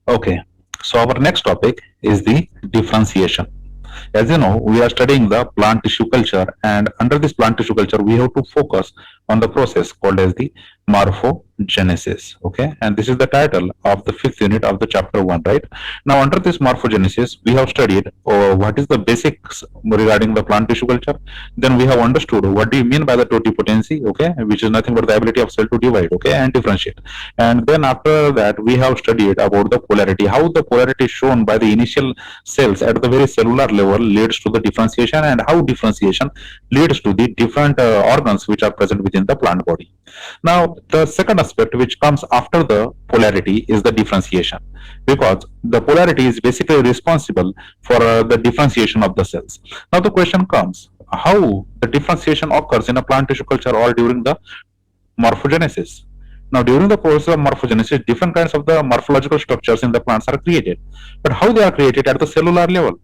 Okay, so our next topic is the differentiation. As you know, we are studying the plant tissue culture, and under this plant tissue culture, we have to focus on the process called as the morphogenesis. Okay, and this is the title of the fifth unit of the chapter 1, right? Now, under this morphogenesis, we have studied what is the basics regarding the plant tissue culture. Then we have understood what do you mean by the totipotency, okay, which is nothing but the ability of cell to divide, okay, and differentiate. And then after that, we have studied about the polarity, how the polarity is shown by the initial cells at the very cellular level leads to the differentiation, and how differentiation leads to the different organs which are present within the plant body. Now, the second aspect which comes after the polarity is the differentiation, because the polarity is basically responsible for the differentiation of the cells. Now, the question comes, how the differentiation occurs in a plant tissue culture or during the morphogenesis. Now, during the process of morphogenesis, different kinds of the morphological structures in the plants are created. But how they are created at the cellular level?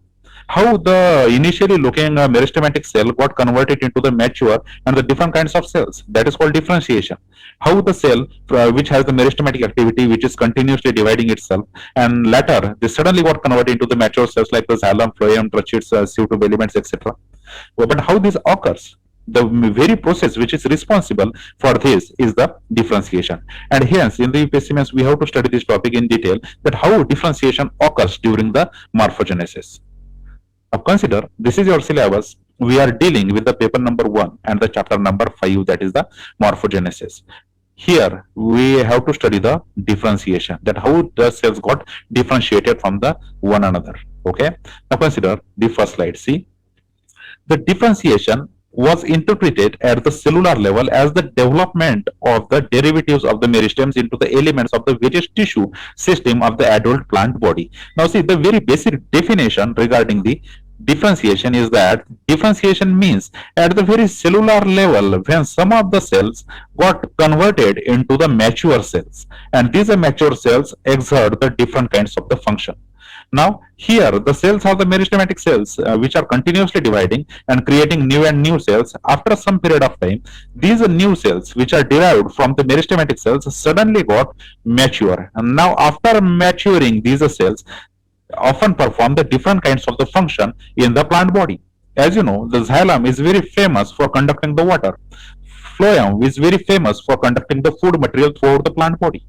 How the initially looking meristematic cell got converted into the mature and the different kinds of cells? That is called differentiation. How the cell, which has the meristematic activity, which is continuously dividing itself, and later they suddenly got converted into the mature cells like the xylem, phloem, tracheids, CO2 elements, etc. But how this occurs? The very process which is responsible for this is the differentiation, and hence in the specimens we have to study this topic in detail, that how differentiation occurs during the morphogenesis. Now consider, this is your syllabus. We are dealing with the paper number 1 and the chapter number 5, that is the morphogenesis. Here we have to study the differentiation, that how the cells got differentiated from the one another. Okay, now consider the first slide. See, the differentiation was interpreted at the cellular level as the development of the derivatives of the meristems into the elements of the various tissue system of the adult plant body. Now see, the very basic definition regarding the differentiation is that differentiation means at the very cellular level when some of the cells got converted into the mature cells, and these mature cells exert the different kinds of the function. Now, here the cells are the meristematic cells which are continuously dividing and creating new and new cells. After some period of time, these new cells which are derived from the meristematic cells suddenly got mature. And now, after maturing, these cells often perform the different kinds of the function in the plant body. As you know, the xylem is very famous for conducting the water. Phloem is very famous for conducting the food material throughout the plant body.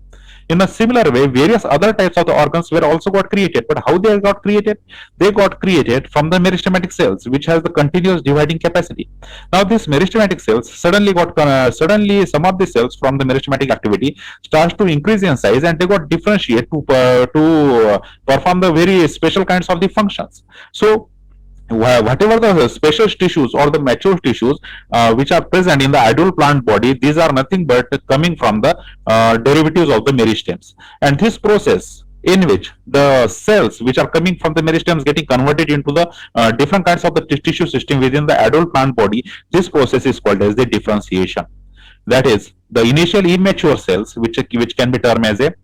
In a similar way, various other types of the organs were also got created. But how they got created? They got created from the meristematic cells, which has the continuous dividing capacity. Now, these meristematic cells suddenly some of the cells from the meristematic activity starts to increase in size, and they got differentiate to perform the very special kinds of the functions. So whatever the special tissues or the mature tissues which are present in the adult plant body, these are nothing but coming from the derivatives of the meristems. And this process in which the cells which are coming from the meristems getting converted into the different kinds of the tissue system within the adult plant body, this process is called as the differentiation. That is, the initial immature cells, which can be termed as a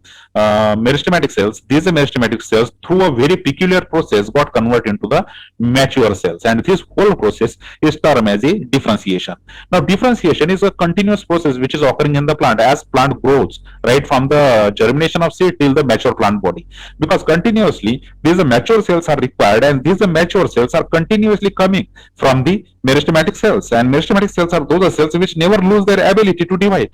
meristematic cells, these meristematic cells through a very peculiar process got converted into the mature cells, and this whole process is termed as a differentiation. Now, differentiation is a continuous process which is occurring in the plant as plant grows, right from the germination of seed till the mature plant body, because continuously these mature cells are required, and these mature cells are continuously coming from the meristematic cells, and meristematic cells are those cells which never lose their ability to divide.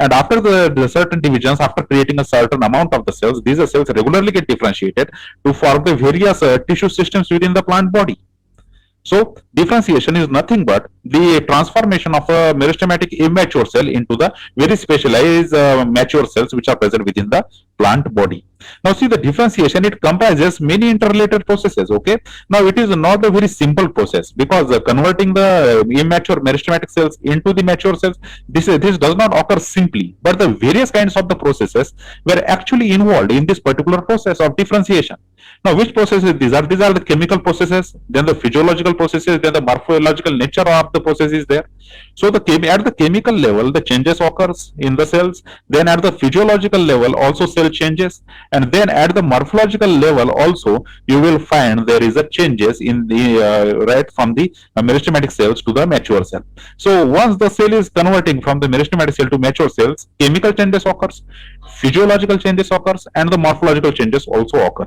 And after the certain divisions, after creating a certain amount of the cells, these cells regularly get differentiated to form the various tissue systems within the plant body. So, differentiation is nothing but the transformation of a meristematic immature cell into the very specialized mature cells which are present within the plant body. Now, see, the differentiation, it comprises many interrelated processes. Okay. Now, it is not a very simple process, because converting the immature meristematic cells into the mature cells, this does not occur simply, but the various kinds of the processes were actually involved in this particular process of differentiation. Now, which processes these are? These are the chemical processes, then the physiological processes, then the morphological nature of the process is there. So, at the chemical level, the changes occurs in the cells. Then at the physiological level, also cell changes, and then at the morphological level also you will find there is a changes in the right from the meristematic cells to the mature cell. So once the cell is converting from the meristematic cell to mature cells, chemical changes occurs, physiological changes occurs, and the morphological changes also occur.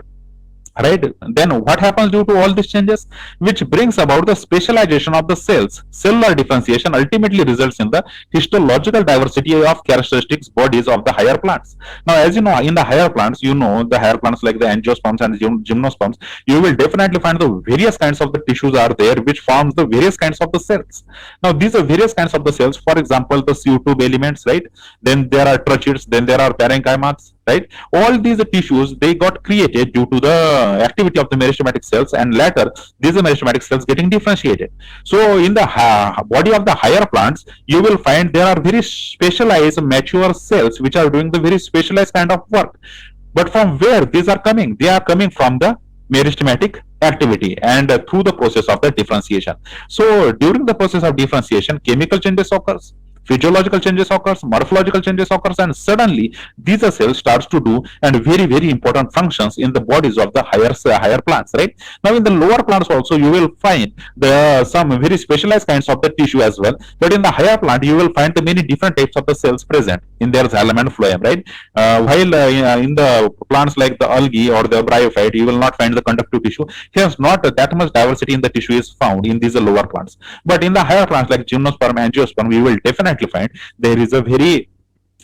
Right, then what happens due to all these changes, which brings about the specialization of the cells. Cellular differentiation ultimately results in the histological diversity of characteristics bodies of the higher plants. Now, as you know, in the higher plants, you know, the higher plants like the angiosperms and gymnosperms, you will definitely find the various kinds of the tissues are there which forms the various kinds of the cells. Now these are various kinds of the cells, for example the CO2 elements, right? Then there are tracheids, then there are parenchymas, right? All these tissues, they got created due to the activity of the meristematic cells, and later these meristematic cells getting differentiated. So in the body of the higher plants, you will find there are very specialized mature cells which are doing the very specialized kind of work. But from where these are coming? They are coming from the meristematic activity and through the process of the differentiation. So during the process of differentiation, chemical changes occurs, physiological changes occurs, morphological changes occurs, and suddenly these cells starts to do and very important functions in the bodies of the higher plants, right? Now in the lower plants also you will find the some very specialized kinds of the tissue as well, but in the higher plant you will find the many different types of the cells present in their xylem and phloem, right? While in the plants like the algae or the bryophyte, you will not find the conductive tissue. Hence not that much diversity in the tissue is found in these lower plants. But in the higher plants like gymnosperm, angiosperm, we will definitely find there is a very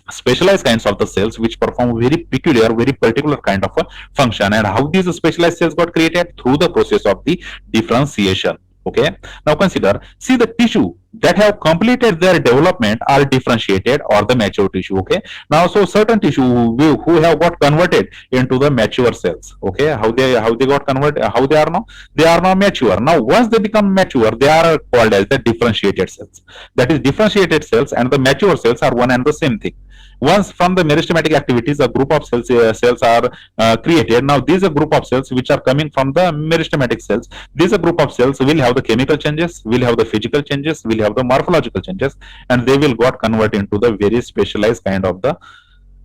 specialized kinds of the cells which perform very peculiar, very particular kind of a function. And how these specialized cells got created? Through the process of the differentiation. Okay, now consider, see the tissue that have completed their development are differentiated or the mature tissue. Okay, now so certain tissue who have got converted into the mature cells. Okay, how they got converted, how they are now mature. Now once they become mature, they are called as the differentiated cells. That is, differentiated cells and the mature cells are one and the same thing. Once from the meristematic activities, a group of cells are created. Now these are group of cells which are coming from the meristematic cells. These are group of cells will have the chemical changes, will have the physical changes, will have the morphological changes, and they will got converted into the very specialized kind of the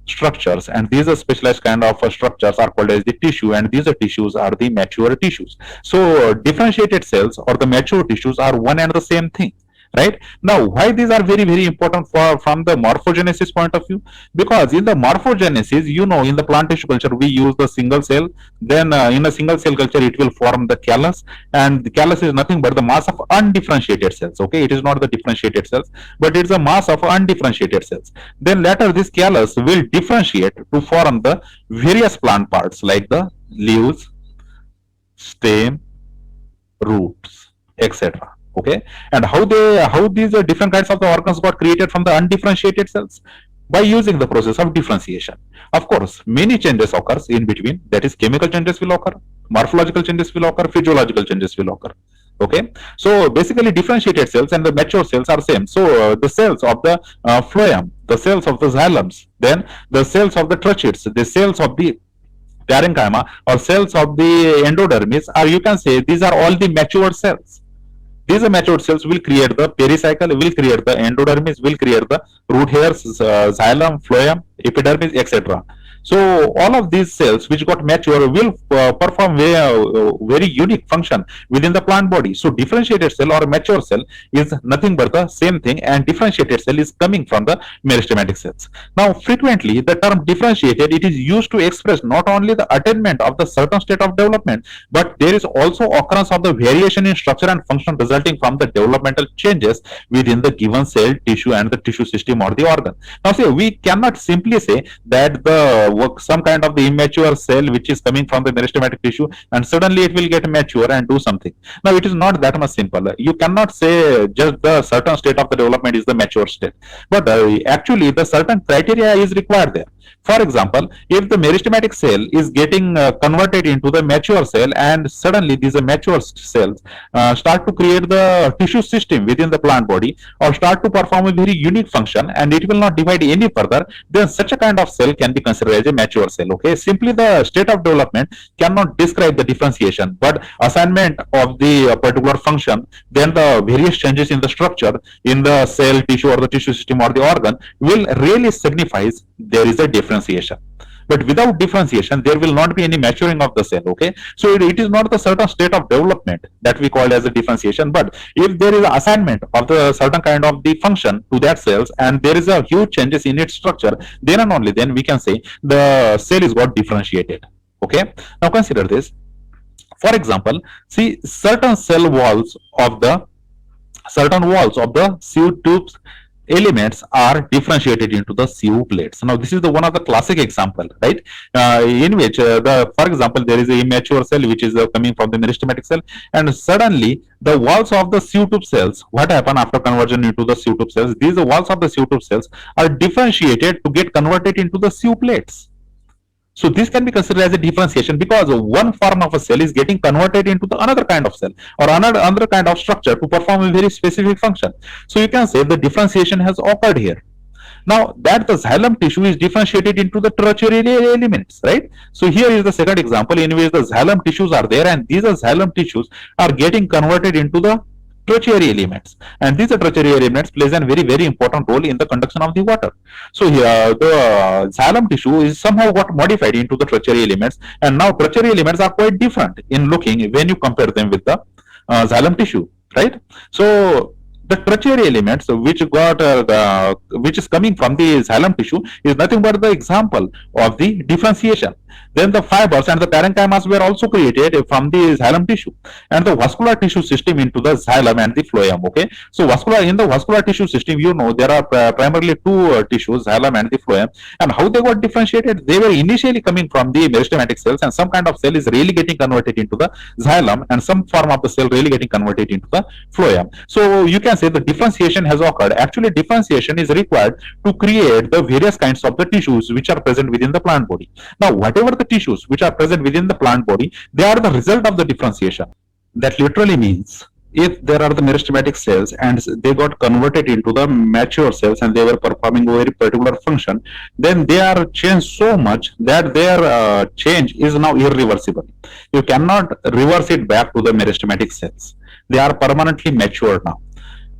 structures. And these are specialized kind of structures are called as the tissue, and these are tissues are the mature tissues. So differentiated cells or the mature tissues are one and the same thing. Right, now why these are very important for from the morphogenesis point of view? Because in the morphogenesis, you know, in the plant tissue culture we use the single cell. Then in a single cell culture it will form the callus, and the callus is nothing but the mass of undifferentiated cells. Okay, it is not the differentiated cells, but it's a mass of undifferentiated cells. Then later this callus will differentiate to form the various plant parts like the leaves, stem, roots, etc. Okay, and how these different kinds of the organs got created from the undifferentiated cells? By using the process of differentiation. Of course, many changes occurs in between. That is, chemical changes will occur, morphological changes will occur, physiological changes will occur. Okay, so basically differentiated cells and the mature cells are same. So the cells of the phloem, the cells of the xylems, then the cells of the tracheids, the cells of the parenchyma or cells of the endodermis, or you can say these are all the mature cells. These mature cells will create the pericycle, will create the endodermis, will create the root hairs, xylem, phloem, epidermis, etc. So all of these cells which got mature will perform very unique function within the plant body. So differentiated cell or mature cell is nothing but the same thing, and differentiated cell is coming from the meristematic cells. Now frequently the term differentiated, it is used to express not only the attainment of the certain state of development, but there is also occurrence of the variation in structure and function resulting from the developmental changes within the given cell, tissue, and the tissue system or the organ. Now see, we cannot simply say that the some kind of the immature cell which is coming from the meristematic tissue and suddenly it will get mature and do something. Now it is not that much simple. You cannot say just the certain state of the development is the mature state, but actually the certain criteria is required there. For example, if the meristematic cell is getting converted into the mature cell, and suddenly these mature cells start to create the tissue system within the plant body or start to perform a very unique function, and it will not divide any further, then such a kind of cell can be considered as a mature cell. Okay, simply the state of development cannot describe the differentiation, but assignment of the particular function, then the various changes in the structure in the cell, tissue, or the tissue system or the organ will really signifies there is a differentiation. But without differentiation, there will not be any maturing of the cell. Okay, so it is not the certain state of development that we call as a differentiation, but if there is an assignment of the certain kind of the function to that cells and there is a huge changes in its structure, then and only then we can say the cell is got differentiated. Okay, now consider this. For example, see certain walls of the sieve tubes elements are differentiated into the sieve plates. Now this is the one of the classic example, right? In which for example, there is a immature cell which is coming from the meristematic cell, and suddenly the walls of the sieve tube cells, what happen after conversion into the sieve tube cells, these walls of the sieve tube cells are differentiated to get converted into the sieve plates. So this can be considered as a differentiation because one form of a cell is getting converted into the another kind of cell or another kind of structure to perform a very specific function. So you can say the differentiation has occurred here. Now that the xylem tissue is differentiated into the tertiary elements, right? So here is the second example in which the xylem tissues are there, and these xylem tissues are getting converted into the tertiary elements, and these tertiary elements plays a very important role in the conduction of the water. So here the xylem tissue is somehow got modified into the tertiary elements, and now tertiary elements are quite different in looking when you compare them with the xylem tissue, right? So the tertiary elements which is coming from the xylem tissue is nothing but the example of the differentiation. Then the fibers and the parenchymas were also created from the xylem tissue, and the vascular tissue system into the xylem and the phloem. Okay, so in the vascular tissue system, you know, there are primarily two tissues, xylem and the phloem, and how they got differentiated? They were initially coming from the meristematic cells, and some kind of cell is really getting converted into the xylem, and some form of the cell really getting converted into the phloem. So you can say the differentiation has occurred. Actually, differentiation is required to create the various kinds of the tissues which are present within the plant body. Now, whatever the tissues which are present within the plant body, they are the result of the differentiation. That literally means if there are the meristematic cells and they got converted into the mature cells and they were performing a very particular function, then they are changed so much that their change is now irreversible. You cannot reverse it back to the meristematic cells. They are permanently mature now.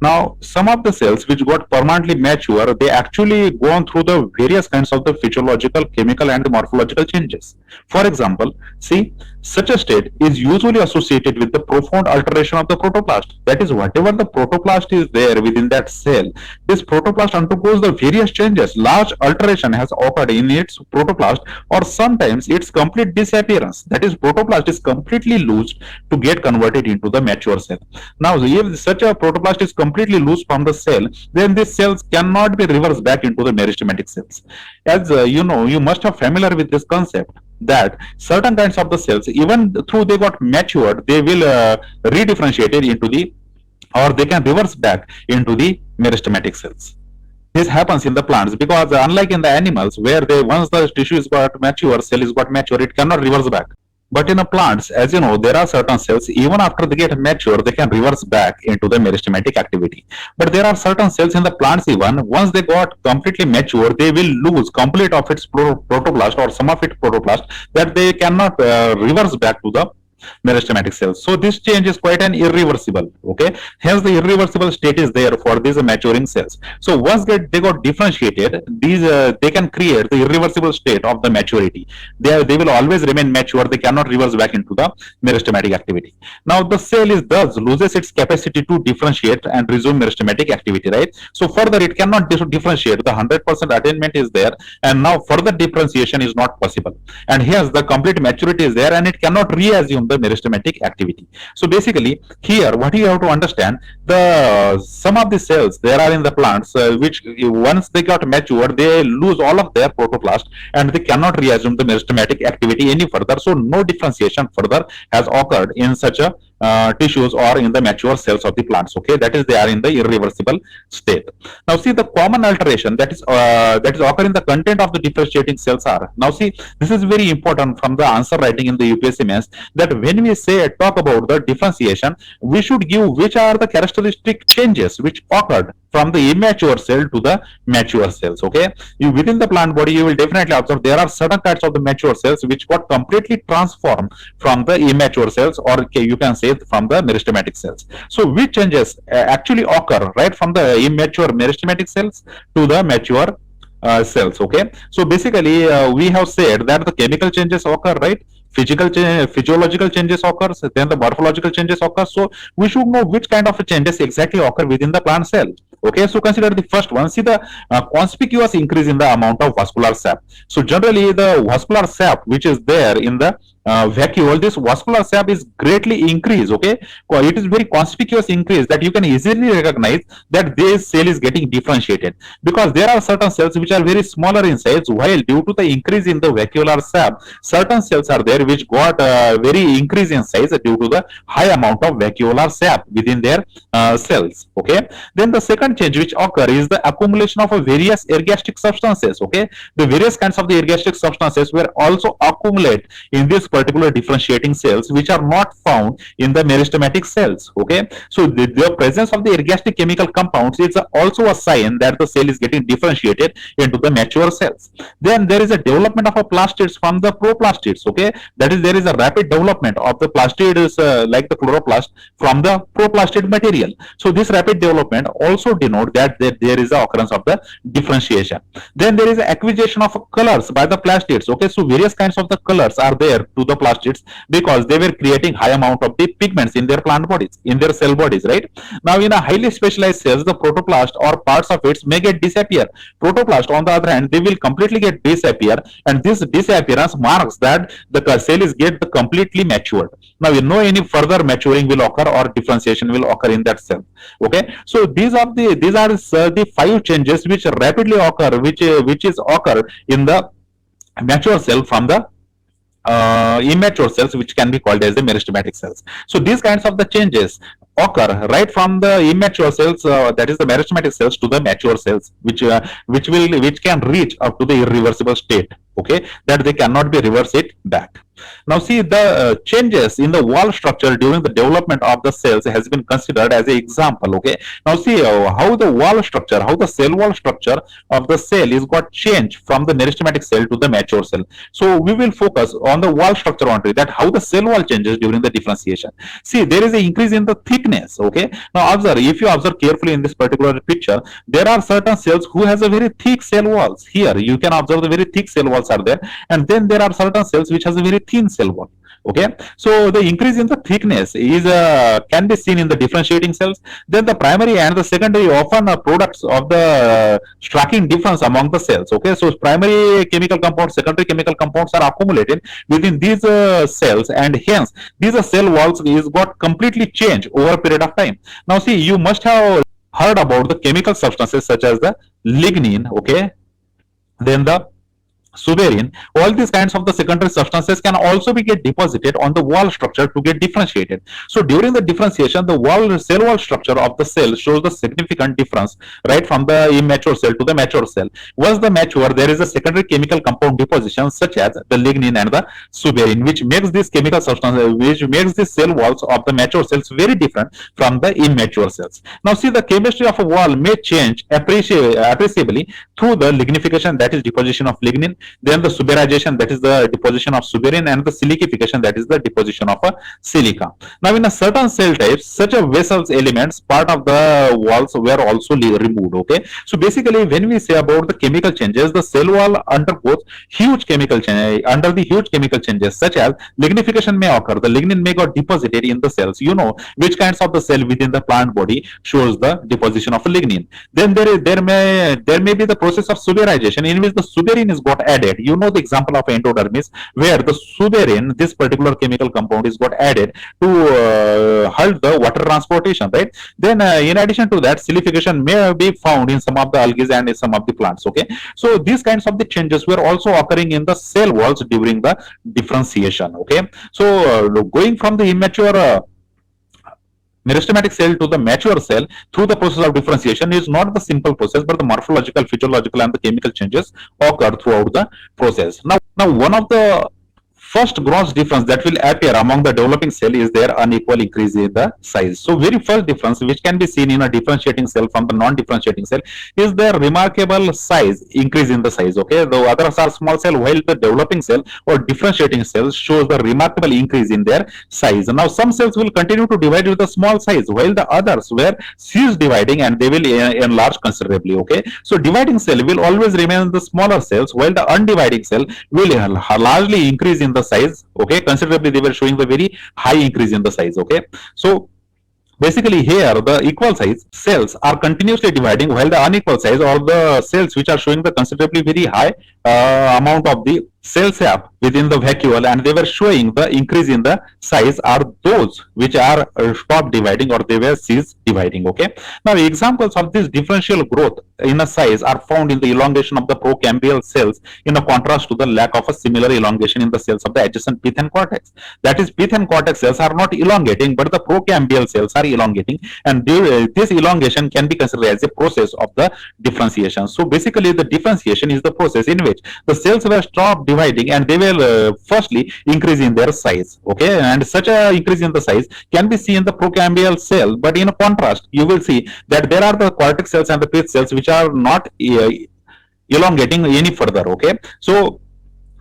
Now, some of the cells which got permanently mature, they actually go on through the various kinds of the physiological, chemical, and morphological changes. For example, see, such a state is usually associated with the profound alteration of the protoplast. That is, whatever the protoplast is there within that cell, this protoplast undergoes the various changes. Large alteration has occurred in its protoplast, or sometimes its complete disappearance. That is, protoplast is completely loosed to get converted into the mature cell. Now, if such a protoplast is completely loose from the cell, then these cells cannot be reversed back into the meristematic cells. As you know, you must have familiar with this concept that certain kinds of the cells, even though they got matured, they will redifferentiated into the, or they can reverse back into the meristematic cells. This happens in the plants because unlike in the animals where they once the tissue is got mature, cell is got mature, it cannot reverse back. But in the plants, as you know, there are certain cells, even after they get mature, they can reverse back into the meristematic activity. But there are certain cells in the plants, even once they got completely mature, they will lose complete of its protoplast or some of its protoplast, that they cannot reverse back to the meristematic cells. So this change is quite an irreversible. Okay, hence the irreversible state is there for these maturing cells. So once they got differentiated, these they can create the irreversible state of the maturity. They will always remain mature. They cannot reverse back into the meristematic activity. Now the cell is thus loses its capacity to differentiate and resume meristematic activity, right? So further it cannot differentiate. The 100% attainment is there, and now further differentiation is not possible. And hence the complete maturity is there, and it cannot reassume the meristematic activity. So basically here what you have to understand, the some of the cells there are in the plants which once they got mature, they lose all of their protoplast and they cannot reassume the meristematic activity any further. So no differentiation further has occurred in such a tissues or in the mature cells of the plants. Okay, that is, they are in the irreversible state. Now see, the common alteration that is occur in the content of the differentiating cells are, now see, this is very important from the answer writing in the UPSC maths, that when we say talk about the differentiation, we should give which are the characteristic changes which occurred from the immature cell to the mature cells. Okay, you within the plant body, you will definitely observe there are certain kinds of the mature cells which got completely transformed from the immature cells, or you can say from the meristematic cells. So which changes actually occur right from the immature meristematic cells to the mature cells. Okay, so basically we have said that the chemical changes occur, right? Physiological changes occurs, then the morphological changes occur. So we should know which kind of changes exactly occur within the plant cell. Okay, so consider the first one. See the conspicuous increase in the amount of vascular sap. So generally, the vascular sap which is there in the vacuole, this vascular sap is greatly increased. Okay, it is very conspicuous increase that you can easily recognize that this cell is getting differentiated, because there are certain cells which are very smaller in size, while due to the increase in the vacuolar sap, certain cells are there which got very increase in size due to the high amount of vacuolar sap within their cells. Okay, then the second change which occur is the accumulation of various ergastic substances. Okay, the various kinds of the ergastic substances were also accumulate in this particular differentiating cells, which are not found in the meristematic cells. Okay, so the presence of the ergastic chemical compounds is also a sign that the cell is getting differentiated into the mature cells. Then there is a development of a plastids from the proplastids. Okay, that is, there is a rapid development of the plastids like the chloroplast from the proplastid material. So this rapid development also denote that there is a occurrence of the differentiation. Then there is acquisition of colors by the plastids. Okay, so various kinds of the colors are there to the plastids because they were creating high amount of the pigments in their plant bodies, in their cell bodies, right? Now in a highly specialized cells, the protoplast or parts of it may get disappear. Protoplast on the other hand, they will completely get disappear, and this disappearance marks that the cell is get completely matured. Now we know any further maturing will occur or differentiation will occur in that cell. Okay, so these are the five changes which rapidly occur, which is occur in the mature cell from the immature cells, which can be called as the meristematic cells. So these kinds of the changes occur right from the immature cells, that is the meristematic cells, to the mature cells, which can reach up to the irreversible state. Okay, that they cannot be reversed it back. Now see the changes in the wall structure during the development of the cells has been considered as an example. Okay, now see how the wall structure, how the cell wall structure of the cell is got changed from the meristematic cell to the mature cell. So we will focus on the wall structure only, that how the cell wall changes during the differentiation. See, there is an increase in the thickness. Okay, now observe, if you observe carefully in this particular picture, there are certain cells who has a very thick cell walls. Here you can observe the very thick cell walls are there, and then there are certain cells which has a very thin cell wall. Okay, so the increase in the thickness is can be seen in the differentiating cells. Then the primary and the secondary often are products of the striking difference among the cells. Okay, so primary chemical compounds, secondary chemical compounds are accumulated within these cells, and hence these cell walls is got completely changed over a period of time. Now see, you must have heard about the chemical substances such as the lignin. Okay, then the suberin. All these kinds of the secondary substances can also be get deposited on the wall structure to get differentiated. So during the differentiation, the cell wall structure of the cell shows the significant difference right from the immature cell to the mature cell. Once the mature, there is a secondary chemical compound deposition such as the lignin and the suberin, which makes this chemical substance, which makes the cell walls of the mature cells very different from the immature cells. Now see, the chemistry of a wall may change appreciably through the lignification, that is deposition of lignin, then the suberization, that is the deposition of suberin, and the silicification, that is the deposition of a silica. Now in a certain cell types, such a vessel's elements, part of the walls were also removed. Okay, so basically when we say about the chemical changes, the cell wall undergoes huge chemical change. Under the huge chemical changes such as lignification may occur, the lignin may got deposited in the cells. You know which kinds of the cell within the plant body shows the deposition of lignin. Then there may be the process of suberization, in which the suberin is got added. You know the example of endodermis, where the suberin, this particular chemical compound, is got added to halt the water transportation, right? Then in addition to that, silicification may be found in some of the algae and in some of the plants. Okay, so these kinds of the changes were also occurring in the cell walls during the differentiation. Okay, so going from the immature meristematic cell to the mature cell through the process of differentiation is not the simple process, but the morphological, physiological, and the chemical changes occur throughout the process. Now one of the first gross difference that will appear among the developing cell is their unequal increase in the size. So very first difference which can be seen in a differentiating cell from the non-differentiating cell is their remarkable size increase in the size. Okay, the others are small cell, while the developing cell or differentiating cells shows the remarkable increase in their size. Now some cells will continue to divide with the small size, while the others were cease dividing and they will enlarge considerably. Okay, so dividing cell will always remain the smaller cells, while the undividing cell will largely increase in the size. Okay, considerably they were showing the very high increase in the size. Okay, so basically here the equal size cells are continuously dividing, while the unequal size or the cells which are showing the considerably very high amount of the cell sap within the vacuole and they were showing the increase in the size are those which are stop dividing or they were cease dividing. Okay, now examples of this differential growth in a size are found in the elongation of the procambial cells in a contrast to the lack of a similar elongation in the cells of the adjacent pith and cortex. That is, pith and cortex cells are not elongating, but the procambial cells are elongating, and this elongation can be considered as a process of the differentiation. So basically the differentiation is the process in which the cells were stopped dividing and they will firstly increase in their size. Okay, and such a increase in the size can be seen in the procambial cell, but in contrast you will see that there are the cortex cells and the pith cells which are not elongating any further. Okay, so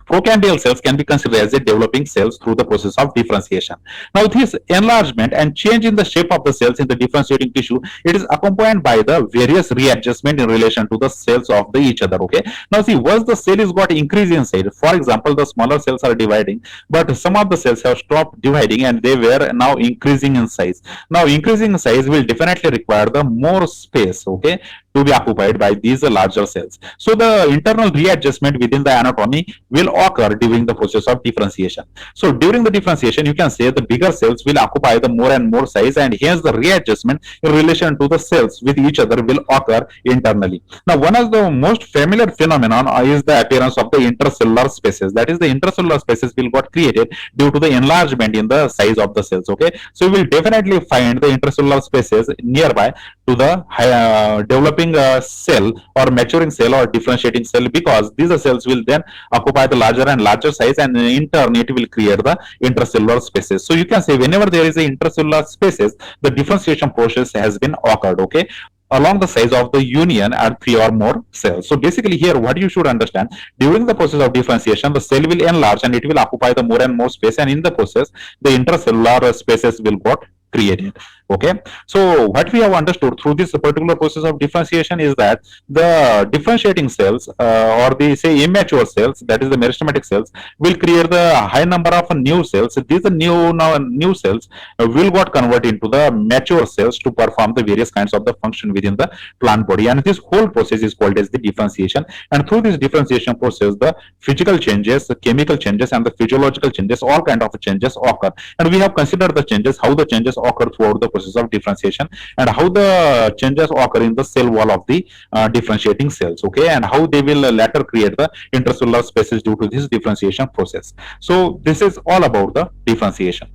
procambial cells can be considered as a developing cells through the process of differentiation. Now, this enlargement and change in the shape of the cells in the differentiating tissue, it is accompanied by the various readjustment in relation to the cells of the each other. Okay. Now, see, once the cell is got increase in size, for example, the smaller cells are dividing, but some of the cells have stopped dividing and they were now increasing in size. Now, increasing in size will definitely require the more space. Okay, to be occupied by these larger cells. So the internal readjustment within the anatomy will occur during the process of differentiation. So during the differentiation, you can say the bigger cells will occupy the more and more size, and hence the readjustment in relation to the cells with each other will occur internally. Now, one of the most familiar phenomenon is the appearance of the intercellular spaces. That is, the intercellular spaces will got created due to the enlargement in the size of the cells. Okay, so you will definitely find the intercellular spaces nearby to the developing cell or maturing cell or differentiating cell, because these cells will then occupy the larger and larger size, and in turn it will create the intercellular spaces. So you can say whenever there is a intercellular spaces, the differentiation process has been occurred. Okay, along the size of the union at 3 or more cells. So basically here what you should understand, during the process of differentiation the cell will enlarge and it will occupy the more and more space, and in the process the intercellular spaces will got created. Okay, so what we have understood through this particular process of differentiation is that the differentiating cells or the say immature cells, that is the meristematic cells, will create the high number of new cells. These new cells will got converted into the mature cells to perform the various kinds of the function within the plant body, and this whole process is called as the differentiation. And through this differentiation process, the physical changes, the chemical changes, and the physiological changes, all kind of changes occur. And we have considered the changes, how the changes occur throughout the process of differentiation, and how the changes occur in the cell wall of the differentiating cells. Okay, and how they will later create the intercellular spaces due to this differentiation process. So this is all about the differentiation.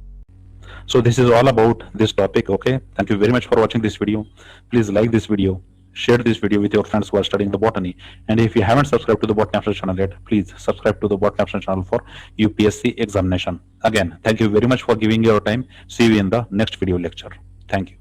So this is all about this topic. Okay, thank you very much for watching this video. Please like this video, share this video with your friends who are studying the botany, and if you haven't subscribed to the Botany After channel yet, please subscribe to the Botany After channel for UPSC examination. Again, thank you very much for giving your time. See you in the next video lecture. Thank you.